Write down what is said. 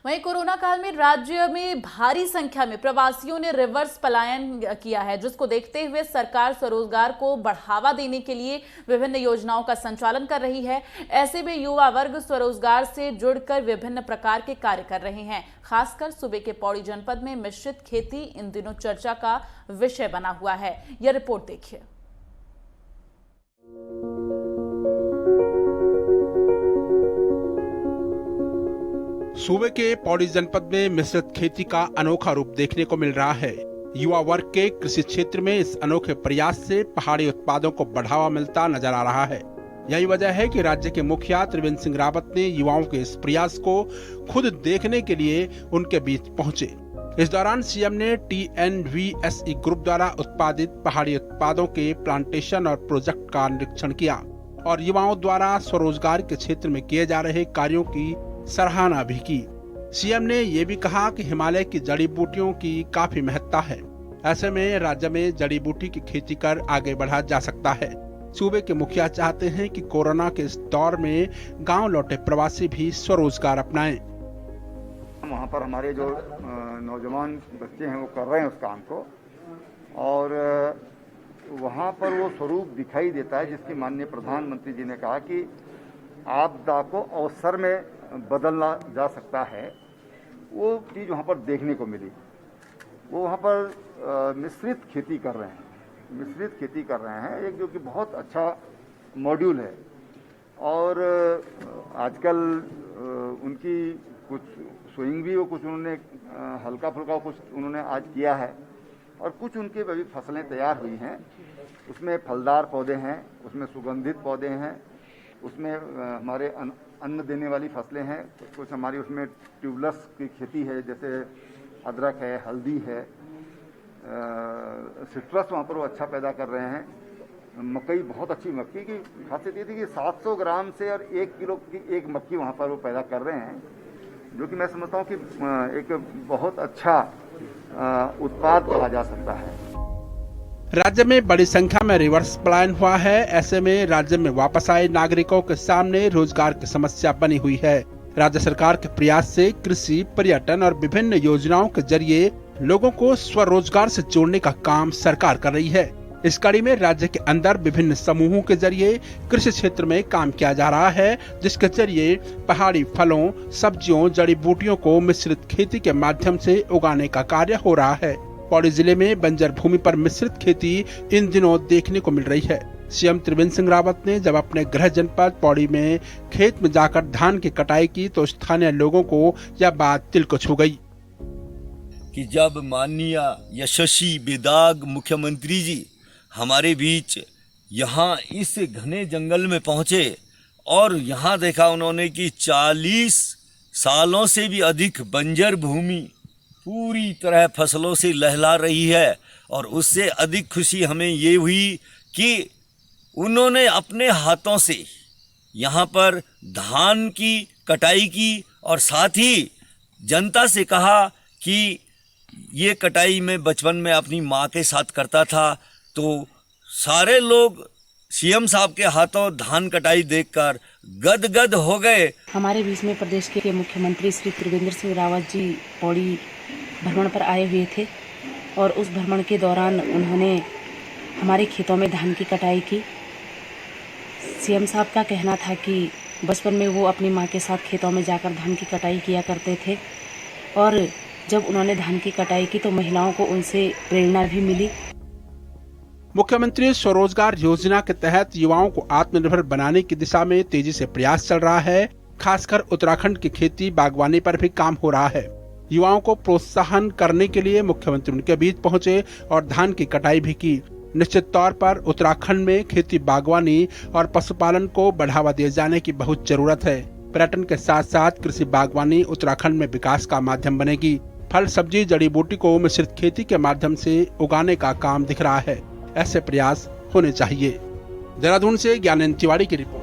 वहीं कोरोना काल में राज्य में भारी संख्या में प्रवासियों ने रिवर्स पलायन किया है, जिसको देखते हुए सरकार स्वरोजगार को बढ़ावा देने के लिए विभिन्न योजनाओं का संचालन कर रही है। ऐसे में युवा वर्ग स्वरोजगार से जुड़कर विभिन्न प्रकार के कार्य कर रहे हैं। खासकर सूबे के पौड़ी जनपद में मिश्रित खेती इन दिनों चर्चा का विषय बना हुआ है। यह रिपोर्ट देखिए। सूबे के पौड़ी जनपद में मिश्रित खेती का अनोखा रूप देखने को मिल रहा है। युवा वर्ग के कृषि क्षेत्र में इस अनोखे प्रयास से पहाड़ी उत्पादों को बढ़ावा मिलता नजर आ रहा है। यही वजह है कि राज्य के मुखिया त्रिवेंद्र सिंह रावत ने युवाओं के इस प्रयास को खुद देखने के लिए उनके बीच पहुंचे। इस दौरान सीएम ने TNVSE ग्रुप द्वारा उत्पादित पहाड़ी उत्पादों के प्लांटेशन और प्रोजेक्ट का निरीक्षण किया और युवाओं द्वारा स्वरोजगार के क्षेत्र में किए जा रहे कार्यों की सराहना भी की। सीएम ने ये भी कहा कि हिमालय की जड़ी बूटियों की काफी महत्ता है। ऐसे में राज्य में जड़ी बूटी की खेती कर आगे बढ़ा जा सकता है। सूबे के मुखिया चाहते हैं कि कोरोना के इस दौर में गांव लौटे प्रवासी भी स्वरोजगार अपनाएं। वहाँ पर हमारे जो नौजवान बच्चे हैं वो कर रहे हैं उस काम को, और वहाँ पर वो स्वरूप दिखाई देता है जिसकी माननीय प्रधानमंत्री जी ने कहा कि आपदा को अवसर में बदलना जा सकता है। वो चीज़ वहाँ पर देखने को मिली। वो वहाँ पर मिश्रित खेती कर रहे हैं, एक जो कि बहुत अच्छा मॉड्यूल है। और आजकल उनकी कुछ सोइंग भी, वो कुछ उन्होंने हल्का फुल्का कुछ उन्होंने आज किया है, और कुछ उनके अभी फसलें तैयार हुई हैं। उसमें फलदार पौधे हैं, उसमें सुगंधित पौधे हैं, उसमें हमारे अन्न देने वाली फसलें हैं, कुछ हमारी उसमें ट्यूबलस की खेती है, जैसे अदरक है, हल्दी है, सिट्रस वहाँ पर वो अच्छा पैदा कर रहे हैं। मकई, बहुत अच्छी मक्की की खासियत ये थी कि 700 ग्राम से और 1 किलो की एक मक्की वहाँ पर वो पैदा कर रहे हैं, जो कि मैं समझता हूँ कि एक बहुत अच्छा उत्पाद कहा जा सकता है। राज्य में बड़ी संख्या में रिवर्स पलायन हुआ है। ऐसे में राज्य में वापस आए नागरिकों के सामने रोजगार की समस्या बनी हुई है। राज्य सरकार के प्रयास से कृषि, पर्यटन और विभिन्न योजनाओं के जरिए लोगों को स्वरोजगार से जोड़ने का काम सरकार कर रही है। इस कड़ी में राज्य के अंदर विभिन्न समूहों के जरिए कृषि क्षेत्र में काम किया जा रहा है, जिसके जरिए पहाड़ी फलों, सब्जियों, जड़ी बूटियों को मिश्रित खेती के माध्यम से उगाने का कार्य हो रहा है। पौड़ी जिले में बंजर भूमि पर मिश्रित खेती इन दिनों देखने को मिल रही है। सीएम त्रिवेंद्र सिंह रावत ने जब अपने गृह जनपद पौड़ी में खेत में जाकर धान की कटाई की तो स्थानीय लोगों को यह बात दिल को छू गई कि जब माननीय यशस्वी बेदाग मुख्यमंत्री जी हमारे बीच यहाँ इस घने जंगल में पहुंचे और यहाँ देखा उन्होंने कि 40 सालों से भी अधिक बंजर भूमि पूरी तरह फसलों से लहला रही है। और उससे अधिक खुशी हमें ये हुई कि उन्होंने अपने हाथों से यहाँ पर धान की कटाई की और साथ ही जनता से कहा कि ये कटाई मैं बचपन में अपनी माँ के साथ करता था। तो सारे लोग सीएम साहब के हाथों धान कटाई देखकर गदगद हो गए। हमारे बीच में प्रदेश के मुख्यमंत्री श्री त्रिवेंद्र सिंह रावत जी पौड़ी भ्रमण पर आए हुए थे और उस भ्रमण के दौरान उन्होंने हमारे खेतों में धान की कटाई की। सीएम साहब का कहना था कि बचपन में वो अपनी माँ के साथ खेतों में जाकर धान की कटाई किया करते थे, और जब उन्होंने धान की कटाई की तो महिलाओं को उनसे प्रेरणा भी मिली। मुख्यमंत्री स्वरोजगार योजना के तहत युवाओं को आत्मनिर्भर बनाने की दिशा में तेजी से प्रयास चल रहा है। खासकर उत्तराखंड की खेती बागवानी पर भी काम हो रहा है। युवाओं को प्रोत्साहन करने के लिए मुख्यमंत्री उनके बीच पहुंचे और धान की कटाई भी की। निश्चित तौर पर उत्तराखंड में खेती, बागवानी और पशुपालन को बढ़ावा दिए जाने की बहुत जरूरत है। पर्यटन के साथ साथ कृषि बागवानी उत्तराखंड में विकास का माध्यम बनेगी। फल, सब्जी, जड़ी बूटी को मिश्रित खेती के माध्यम से उगाने का काम दिख रहा है। ऐसे प्रयास होने चाहिए। देहरादून से ज्ञानेंद्र तिवारी की रिपोर्ट।